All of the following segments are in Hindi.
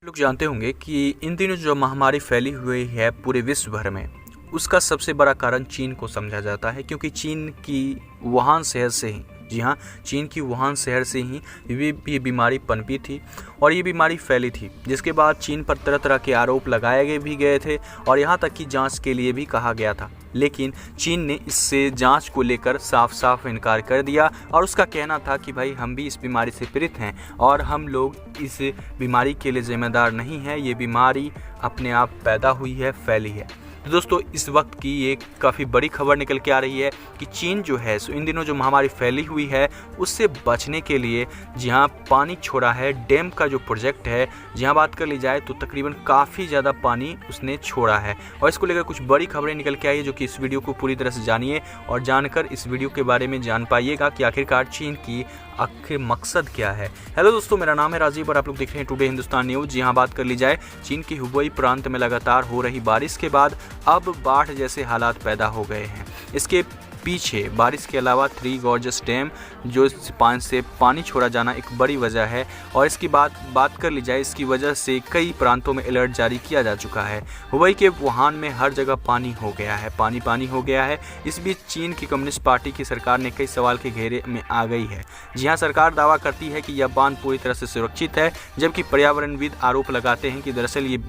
लोग जानते होंगे कि इन दिनों जो महामारी फैली हुई है पूरे विश्व भर में, उसका सबसे बड़ा कारण चीन को समझा जाता है, क्योंकि चीन की वुहान शहर से ही, जी हाँ, चीन की वुहान शहर से ही ये बीमारी पनपी थी और ये बीमारी फैली थी, जिसके बाद चीन पर तरह तरह के आरोप लगाए भी गए थे और यहाँ तक कि जांच के लिए भी कहा गया था। लेकिन चीन ने इससे जांच को लेकर साफ साफ इनकार कर दिया और उसका कहना था कि भाई हम भी इस बीमारी से पीड़ित हैं और हम लोग इस बीमारी के लिए जिम्मेदार नहीं हैं, ये बीमारी अपने आप पैदा हुई है, फैली है। तो दोस्तों, इस वक्त की एक काफ़ी बड़ी खबर निकल के आ रही है कि चीन जो है इन दिनों जो महामारी फैली हुई है उससे बचने के लिए जहां पानी छोड़ा है, डैम का जो प्रोजेक्ट है, जहां बात कर ली जाए तो तकरीबन काफ़ी ज़्यादा पानी उसने छोड़ा है और इसको लेकर कुछ बड़ी खबरें निकल के आई है, जो कि इस वीडियो को पूरी तरह से जानिए और जानकर इस वीडियो के बारे में जान पाइएगा कि आखिरकार चीन की आखिर मकसद क्या है। हेलो दोस्तों, मेरा नाम है राजीव और आप लोग देख रहे हैं टुडे हिंदुस्तान न्यूज़। जी हाँ, बात कर ली जाए चीन के हुबेई प्रांत में लगातार हो रही बारिश के बाद अब बाढ़ जैसे हालात पैदा हो गए हैं। इसके पीछे बारिश के अलावा थ्री गॉर्जस डैम जो से पानी छोड़ा जाना एक बड़ी वजह है और इसकी बात कर ली जाए, इसकी वजह से कई प्रांतों में अलर्ट जारी किया जा चुका है। हुबेई के वुहान में हर जगह पानी हो गया है, पानी हो गया है। इस बीच चीन की कम्युनिस्ट पार्टी की सरकार ने कई सवाल के घेरे में आ गई है। जी हाँ, सरकार दावा करती है कि यह बांध पूरी तरह से सुरक्षित है, जबकि पर्यावरणविद आरोप लगाते हैं कि दरअसल ये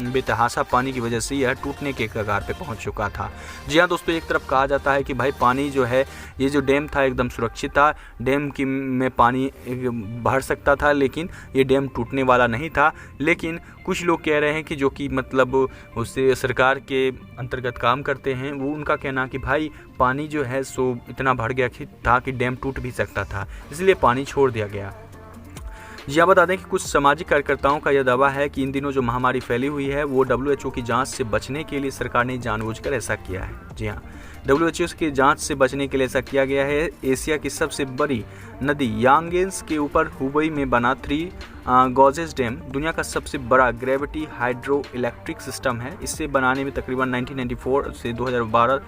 बेतहाशा पानी की वजह से यह टूटने के कगार पे पहुंच चुका था। जी हाँ दोस्तों, एक तरफ कहा जाता है कि भाई पानी जो है, ये जो डैम था एकदम सुरक्षित था, डैम की में पानी भर सकता था, लेकिन ये डैम टूटने वाला नहीं था। लेकिन कुछ लोग कह रहे हैं कि जो कि मतलब उससे सरकार के अंतर्गत काम करते हैं, वो उनका कहना कि भाई पानी जो है सो इतना भर गया था कि डैम टूट भी सकता था, इसलिए पानी छोड़ दिया गया। जी हाँ, बता दें कि कुछ सामाजिक कार्यकर्ताओं का यह दावा है कि इन दिनों जो महामारी फैली हुई है वो WHO की जांच से बचने के लिए सरकार ने जानबूझकर ऐसा किया है। जी हाँ, WHO की जांच से बचने के लिए ऐसा किया गया है। एशिया की सबसे बड़ी नदी यांगेंस के ऊपर हुबेई में बना थ्री गॉर्जेस डैम दुनिया का सबसे बड़ा ग्रेविटी हाइड्रो इलेक्ट्रिक सिस्टम है। इसे बनाने में तकरीबन 1994 से 2012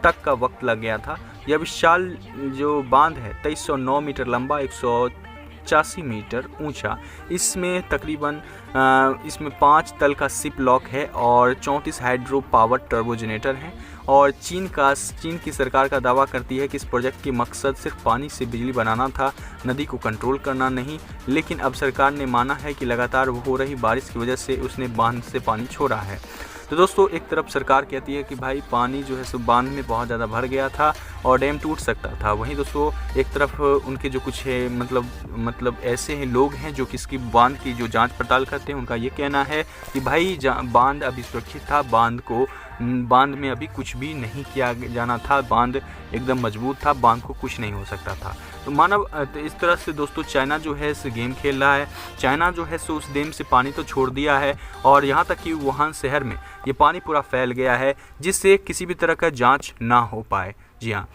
तक का वक्त लग गया था। यह विशाल जो बांध है 2309 मीटर लंबा, 185 मीटर ऊंचा, इसमें तकरीबन इसमें 5 तल का सिप लॉक है और 34 हाइड्रो पावर टर्बो जनरेटर हैं। और चीन की सरकार का दावा करती है कि इस प्रोजेक्ट की मकसद सिर्फ पानी से बिजली बनाना था, नदी को कंट्रोल करना नहीं। लेकिन अब सरकार ने माना है कि लगातार हो रही बारिश की वजह से उसने बांध से पानी छोड़ा है। तो दोस्तों, एक तरफ सरकार कहती है कि भाई पानी जो है सो बांध में बहुत ज़्यादा भर गया था और डैम टूट सकता था। वहीं दोस्तों, एक तरफ उनके जो कुछ है मतलब ऐसे हैं लोग हैं जो कि इसकी बांध की जो जांच पड़ताल करते हैं, उनका ये कहना है कि भाई बांध अभी सुरक्षित था, बांध में अभी कुछ भी नहीं किया जाना था, बांध एकदम मजबूत था, बांध को कुछ नहीं हो सकता था। तो इस तरह से दोस्तों चाइना जो है इस गेम खेल रहा है। चाइना जो है सो उस डैम से पानी तो छोड़ दिया है और यहाँ तक कि वुहान शहर में ये पानी पूरा फैल गया है, जिससे किसी भी तरह का जांच ना हो पाए। जी हाँ,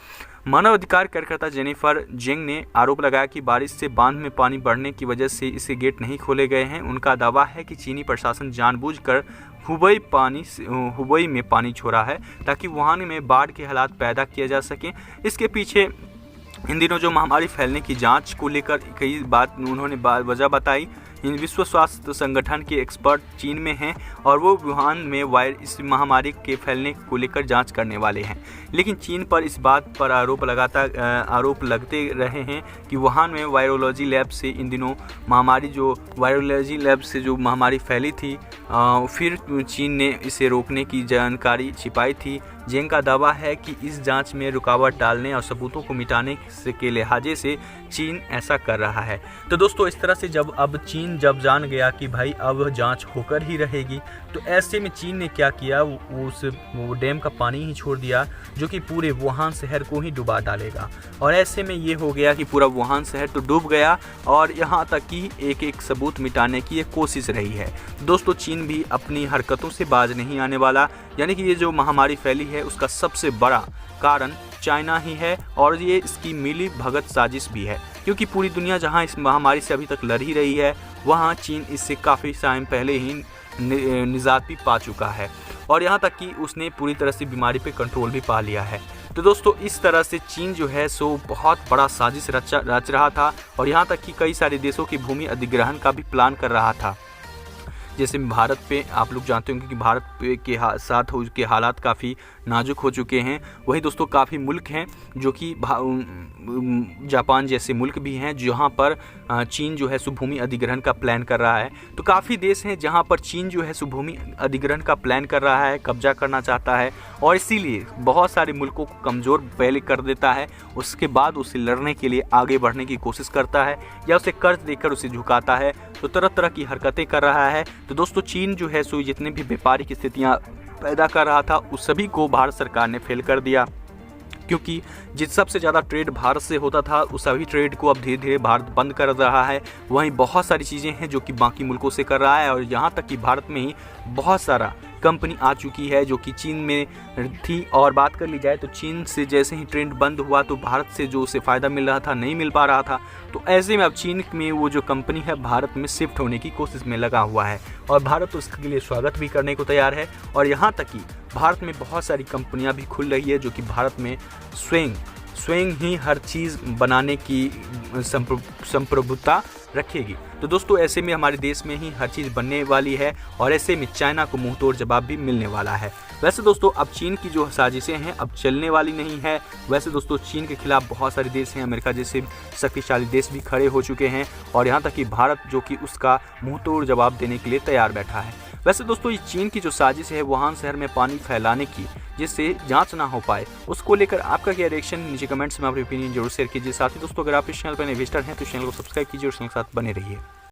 मानव अधिकार कार्यकर्ता जेनिफर जेंग ने आरोप लगाया कि बारिश से बांध में पानी बढ़ने की वजह से इसे गेट नहीं खोले गए हैं। उनका दावा है कि चीनी प्रशासन जानबूझकर हुबेई में पानी छोड़ा है ताकि वुहान में बाढ़ के हालात पैदा किए जा सकें। इसके पीछे इन दिनों जो महामारी फैलने की जांच को लेकर कई बात उन्होंने वजह बताई। इन विश्व स्वास्थ्य संगठन के एक्सपर्ट चीन में हैं और वो वुहान में इस महामारी के फैलने को लेकर जांच करने वाले हैं। लेकिन चीन पर इस बात पर आरोप लगते रहे हैं कि वुहान में वायरोलॉजी लैब से इन दिनों वायरोलॉजी लैब से जो महामारी फैली थी, फिर चीन ने इसे रोकने की जानकारी छिपाई थी। जेंग का दावा है कि इस जांच में रुकावट डालने और सबूतों को मिटाने के लिहाजे से चीन ऐसा कर रहा है। तो दोस्तों, इस तरह से जब चीन जान गया कि भाई अब जांच होकर ही रहेगी, तो ऐसे में चीन ने क्या किया, वो डैम का पानी ही छोड़ दिया जो कि पूरे वुहान शहर को ही डुबा डालेगा। और ऐसे में ये हो गया कि पूरा वुहान शहर तो डूब गया और यहाँ तक कि एक सबूत मिटाने की एक कोशिश रही है। दोस्तों, चीन भी अपनी हरकतों से बाज नहीं आने वाला, यानी कि ये जो महामारी फैली है उसका सबसे बड़ा कारण चाइना ही है और ये इसकी मिली भगत साजिश भी है, क्योंकि पूरी दुनिया जहां इस महामारी से अभी तक लड़ ही रही है, वहां चीन इससे काफ़ी टाइम पहले ही निजात भी पा चुका है और यहाँ तक कि उसने पूरी तरह से बीमारी पे कंट्रोल भी पा लिया है। तो दोस्तों, इस तरह से चीन जो है सो बहुत बड़ा साजिश रच रहा था और यहाँ तक कि कई सारे देशों की भूमि अधिग्रहण का भी प्लान कर रहा था। जैसे भारत पे आप लोग जानते होंगे कि भारत के साथ के हालात काफ़ी नाजुक हो चुके हैं। वही दोस्तों काफ़ी मुल्क हैं जो कि जापान जैसे मुल्क भी हैं जहाँ पर चीन जो है सुभूमि अधिग्रहण का प्लान कर रहा है। तो काफ़ी देश हैं जहाँ पर चीन जो है सुभूमि अधिग्रहण का प्लान कर रहा है, कब्जा करना चाहता है और इसीलिए बहुत सारे मुल्कों को कमज़ोर पहले कर देता है, उसके बाद उसे लड़ने के लिए आगे बढ़ने की कोशिश करता है या उसे कर्ज देकर उसे झुकाता है। तो तरह तरह की हरकतें कर रहा है। तो दोस्तों चीन जो है सो जितने भी व्यापारिक स्थितियाँ पैदा कर रहा था उस सभी को भारत सरकार ने फेल कर दिया, क्योंकि जिस सबसे ज़्यादा ट्रेड भारत से होता था उस सभी ट्रेड को अब धीरे धीरे भारत बंद कर रहा है। वहीं बहुत सारी चीज़ें हैं जो कि बाकी मुल्कों से कर रहा है और यहाँ तक कि भारत में ही बहुत सारा कंपनी आ चुकी है जो कि चीन में थी। और बात कर ली जाए तो चीन से जैसे ही ट्रेंड बंद हुआ तो भारत से जो उसे फ़ायदा मिल रहा था नहीं मिल पा रहा था। तो ऐसे में अब चीन में वो जो कंपनी है भारत में शिफ्ट होने की कोशिश में लगा हुआ है और भारत उसके लिए स्वागत भी करने को तैयार है। और यहाँ तक कि भारत में बहुत सारी कंपनियाँ भी खुल रही है जो कि भारत में स्वयं ही हर चीज़ बनाने की संप्रभुता रखेगी। तो दोस्तों ऐसे में हमारे देश में ही हर चीज़ बनने वाली है और ऐसे में चाइना को मुंह तोड़ जवाब भी मिलने वाला है। वैसे दोस्तों अब चीन की जो साजिशें हैं अब चलने वाली नहीं है। वैसे दोस्तों चीन के खिलाफ बहुत सारे देश हैं, अमेरिका जैसे शक्तिशाली देश भी खड़े हो चुके हैं और यहाँ तक कि भारत जो कि उसका मुंह तोड़ जवाब देने के लिए तैयार बैठा है। वैसे दोस्तों ये चीन की जो साजिश है वुहान शहर में पानी फैलाने की, जिससे जांच ना हो पाए, उसको लेकर आपका क्या रिएक्शन नीचे कमेंट्स में अपनी ओपिनियन जरूर शेयर कीजिए। साथ ही दोस्तों अगर आप इस चैनल पर नए विजिटर हैं तो चैनल को सब्सक्राइब कीजिए और चैनल के साथ बने रहिए।